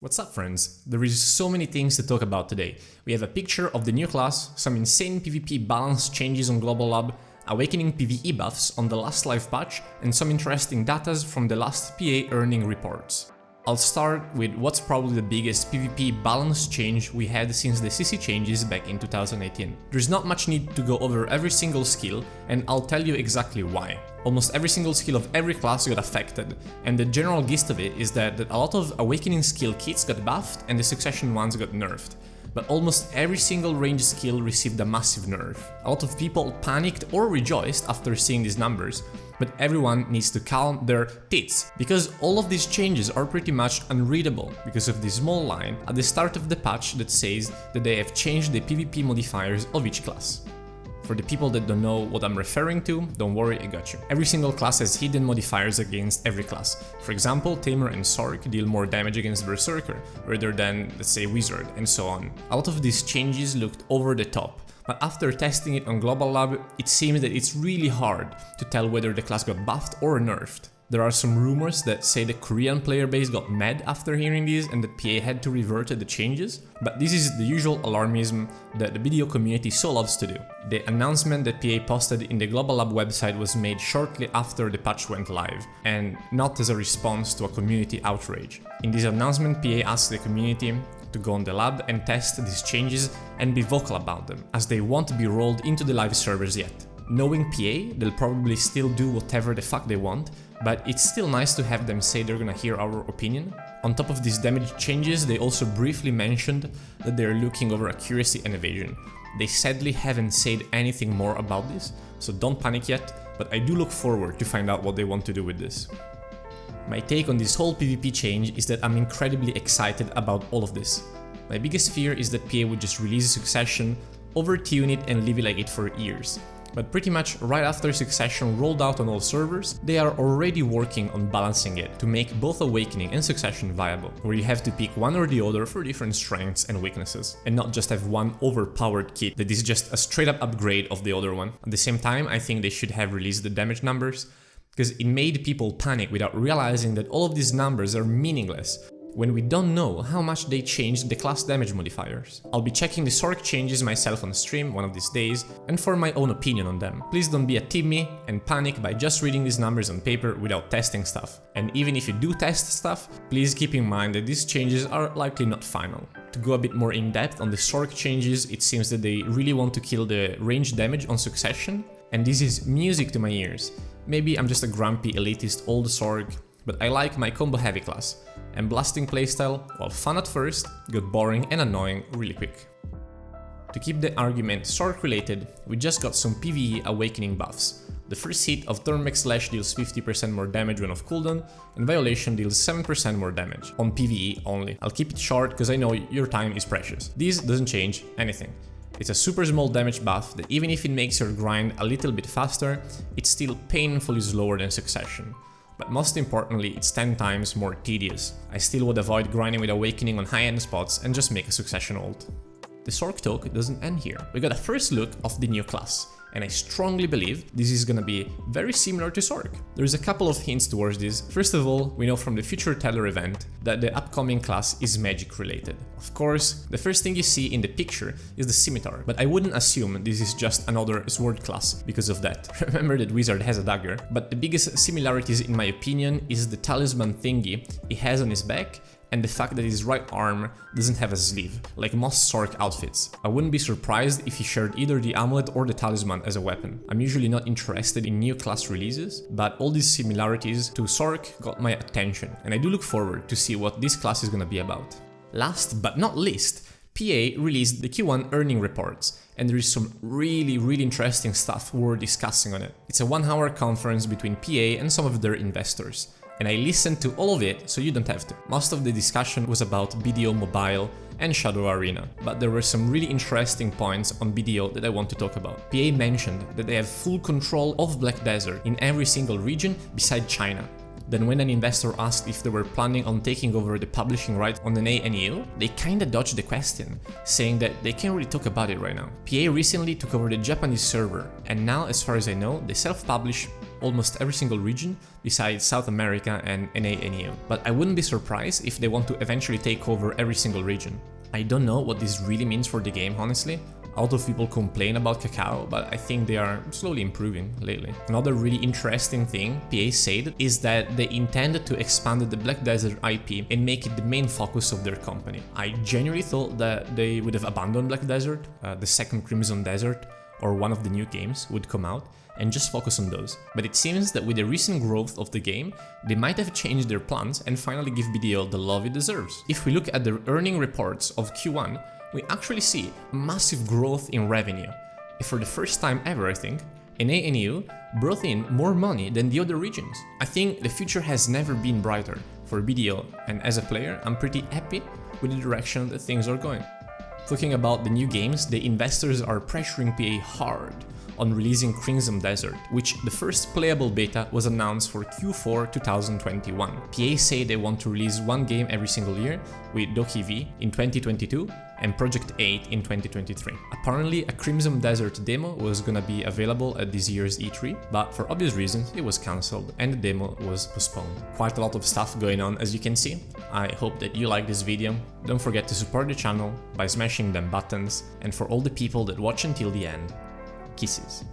What's up, friends? There is so many things to talk about today. We have a picture of the new class, some insane PvP balance changes on Global Lab, awakening PvE buffs on the last live patch, and some interesting datas from the last PA earning reports. I'll start with what's probably the biggest PvP balance change we had since the CC changes back in 2018. There's not much need to go over every single skill, and I'll tell you exactly why. Almost every single skill of every class got affected, and the general gist of it is that a lot of awakening skill kits got buffed and the succession ones got nerfed. But almost every single range skill received a massive nerf. A lot of people panicked or rejoiced after seeing these numbers, but everyone needs to calm their tits, because all of these changes are pretty much unreadable because of this small line at the start of the patch that says that they have changed the PvP modifiers of each class. For the people that don't know what I'm referring to, don't worry, I got you. Every single class has hidden modifiers against every class. For example, Tamer and Sorc deal more damage against Berserker, rather than, let's say, Wizard, and so on. A lot of these changes looked over the top, but after testing it on Global Lab, it seems that it's really hard to tell whether the class got buffed or nerfed. There are some rumors that say the Korean player base got mad after hearing these and that PA had to revert to the changes, but this is the usual alarmism that the BDO community so loves to do. The announcement that PA posted in the Global Lab website was made shortly after the patch went live, and not as a response to a community outrage. In this announcement, PA asked the community to go on the lab and test these changes and be vocal about them, as they won't be rolled into the live servers yet. Knowing PA, they'll probably still do whatever the fuck they want, but it's still nice to have them say they're gonna hear our opinion. On top of these damage changes, they also briefly mentioned that they're looking over accuracy and evasion. They sadly haven't said anything more about this, so don't panic yet, but I do look forward to find out what they want to do with this. My take on this whole PvP change is that I'm incredibly excited about all of this. My biggest fear is that PA would just release a succession, overtune it and leave it like it for years. But pretty much right after Succession rolled out on all servers, they are already working on balancing it to make both Awakening and Succession viable, where you have to pick one or the other for different strengths and weaknesses, and not just have one overpowered kit that is just a straight up upgrade of the other one. At the same time, I think they should have released the damage numbers, because it made people panic without realizing that all of these numbers are meaningless when we don't know how much they changed the class damage modifiers. I'll be checking the Sorc changes myself on stream one of these days and for my own opinion on them. Please don't be a Timmy and panic by just reading these numbers on paper without testing stuff. And even if you do test stuff, please keep in mind that these changes are likely not final. To go a bit more in depth on the Sorc changes, it seems that they really want to kill the range damage on Succession, and this is music to my ears. Maybe I'm just a grumpy elitist old Sorc, but I like my combo heavy class, and blasting playstyle, while fun at first, got boring and annoying really quick. To keep the argument Sorc related, we just got some PvE awakening buffs. The first hit of Turmeric Slash deals 50% more damage when off cooldown, and Violation deals 7% more damage, on PvE only. I'll keep it short because I know your time is precious. This doesn't change anything. It's a super small damage buff that even if it makes your grind a little bit faster, it's still painfully slower than Succession. But most importantly, it's 10 times more tedious. I still would avoid grinding with Awakening on high-end spots and just make a Succession ult. The Sorc talk doesn't end here. We got a first look of the new class, and I strongly believe this is gonna be very similar to Sorc. There's a couple of hints towards this. First of all, we know from the Future Teller event that the upcoming class is magic related. Of course, the first thing you see in the picture is the scimitar, but I wouldn't assume this is just another sword class because of that. Remember that Wizard has a dagger, but the biggest similarities in my opinion is the talisman thingy he has on his back, and the fact that his right arm doesn't have a sleeve, like most Sorc outfits. I wouldn't be surprised if he shared either the amulet or the talisman as a weapon. I'm usually not interested in new class releases, but all these similarities to Sorc got my attention, and I do look forward to see what this class is gonna be about. Last but not least, PA released the Q1 earning reports, and there is some really interesting stuff worth discussing on it. It's a 1-hour conference between PA and some of their investors, and I listened to all of it, so you don't have to. Most of the discussion was about BDO Mobile and Shadow Arena, but there were some really interesting points on BDO that I want to talk about. PA mentioned that they have full control of Black Desert in every single region beside China. Then when an investor asked if they were planning on taking over the publishing rights on an ANU, they kinda dodged the question, saying that they can't really talk about it right now. PA recently took over the Japanese server, and now, as far as I know, they self-publish almost every single region besides South America and NA/NU. But I wouldn't be surprised if they want to eventually take over every single region. I don't know what this really means for the game, honestly. A lot of people complain about Cacao, but I think they are slowly improving lately. Another really interesting thing PA said is that they intended to expand the Black Desert IP and make it the main focus of their company. I genuinely thought that they would have abandoned Black Desert, the second Crimson Desert, or one of the new games would come out, and just focus on those. But it seems that with the recent growth of the game, they might have changed their plans and finally give BDO the love it deserves. If we look at the earning reports of Q1, we actually see massive growth in revenue. For the first time ever, I think, NA/NU brought in more money than the other regions. I think the future has never been brighter for BDO, and as a player, I'm pretty happy with the direction that things are going. Talking about the new games, the investors are pressuring PA hard on releasing Crimson Desert, which the first playable beta was announced for Q4 2021. PA say they want to release one game every single year, with Doki V in 2022 and Project 8 in 2023. Apparently, a Crimson Desert demo was gonna be available at this year's E3, but for obvious reasons it was cancelled and the demo was postponed. Quite a lot of stuff going on, as you can see. I hope that you like this video. Don't forget to support the channel by smashing them buttons, and for all the people that watch until the end, kisses.